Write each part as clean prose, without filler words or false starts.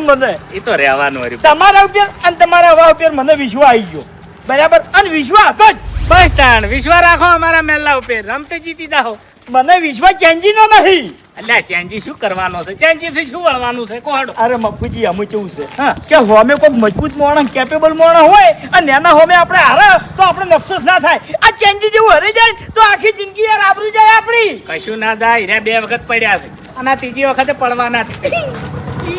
મને એ તો રહેવાનું હરી. તમારા ઉપર અને તમારા હવા ઉપર મને વિશ્વાસ આવી ગયો બરાબર અને વિશ્વાસ હતો જ બસ તાણ વિશ્વાસ રાખો અમારા મેલા ઉપર રમતે જીતી જાઓ. મને વિશ્વાસ ચેન્જી નો નહીં. અલ્યા ચેન્જી શું કરવાનો છે? ચેન્જી થી શું વળવાનું છે? કોહડો. અરે મફુજી અમે કેવું છે હા. કે હોમે કોઈ મજબૂત માણસ કેપેબલ માણસ હોય અને એના હોમે આપણે હારે તો આપણે અફસોસ ના થાય. આ ચેન્જી જેવું હરી જાય તો આખી જિંદગી યાર આબરૂ જાય આપણી. કશું ના જાય. રે 2 વખત પડ્યા છે અને આ ત્રીજી વખતે પડવાના જ છે.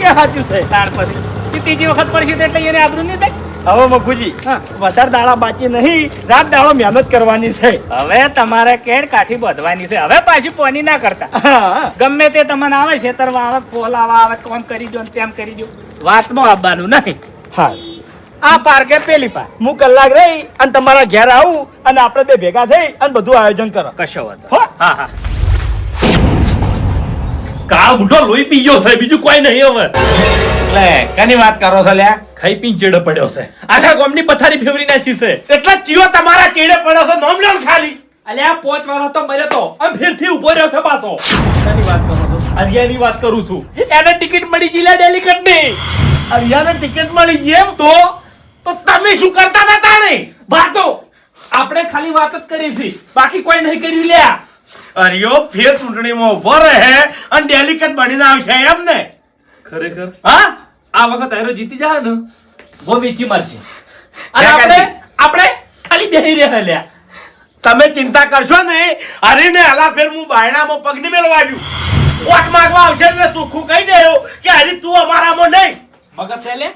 એ સાચું છે. તાર પછી ત્રીજી વખત પડશે તો એટલે એને આબરૂ નહીં થાય. હવે મફુજી હા. વધારે દાડા બાકી નહીં, રાત દાડો મહેનત કરવાની છે. હવે તમારે કેડ કાઠી બધવાની છે. હવે પાછી પોની ના કરતા. હા. ગમે તે તમને આવે છેતરવા આવે ફોલાવા આવે કોમ કરી દો ને તેમ કરી દો. વાતમાં આવવાનું નહીં. હા આ પાર કે પેલી પાર. હું કલાક રહી અને તમારા ઘેર આવું અને આપણે બે ભેગા થઈ અને બધું આયોજન કરો. કશો વાંધો. હો. હા હા. કાળ મુઠો લોહી પી ગયો છે, બીજું કોઈ નહીં હવે. એટલે કની વાત કરો છો લ્યા? ખાઈ પીને ચેડો પડ્યો છે. આખા ગામની પથારી ફેવરી નાખી છે. એટલા ચીયો તમારા ચેડે પડ્યો છો, નોમ લો ને ખાલી. અલ્યા 5 વાળો તો મર્યો તો આમ ફેરથી ઉભો રહ્યો છે પાછો. કની વાત કરો છો? હરિયાની વાત કરું છું. એને ટિકિટ મળી જિલ્લા ડેલિકેટ ની. અરિયાને ટિકિટ મળી ગઈ એમ? તો તો તમે શું કરતા હતા તાણે? વાતો આપણે ખાલી વાત જ કરી છે, બાકી કોઈ નહીં કર્યું લ્યા. અરિયો ફેર ચૂંટણીમાં ઉભો રહે અને ડેલિકેટ બનીને આવશે એમ ને? ખરેખર હા? આ વખત આયરો જીતી જાય ને બહુ વેચી મારશે. અને ક્યાં આપણે કાઢી? આપણે ખાલી બેહી રહ્યા લ્યા. તમે ચિંતા કરશો ને. હરીને હલા ફેર હું બાયણામાં પગ નહીં મેળવાડ્યું. વોટ માંગવા આવશે એટલે ચોખ્ખું કહી દેજો કે હરી તું અમારામાં નહીં. મગજ છે લે?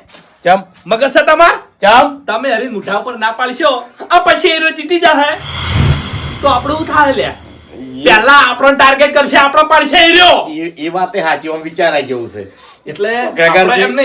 ચમ મગજ છે તમાર? ચમ તમે હરી મુઠા ઉપર ના પાડશો આ પછી એરો જીતી જાય તો આપણું શું થાય લ્યા? પહેલા આપણો ટાર્ગેટ કરશે, આપણો પાડશે એરો. એ વાતે સાચી, આમ વિચારાય જેવું છે. એટલે ગગરજી. આપણે એમને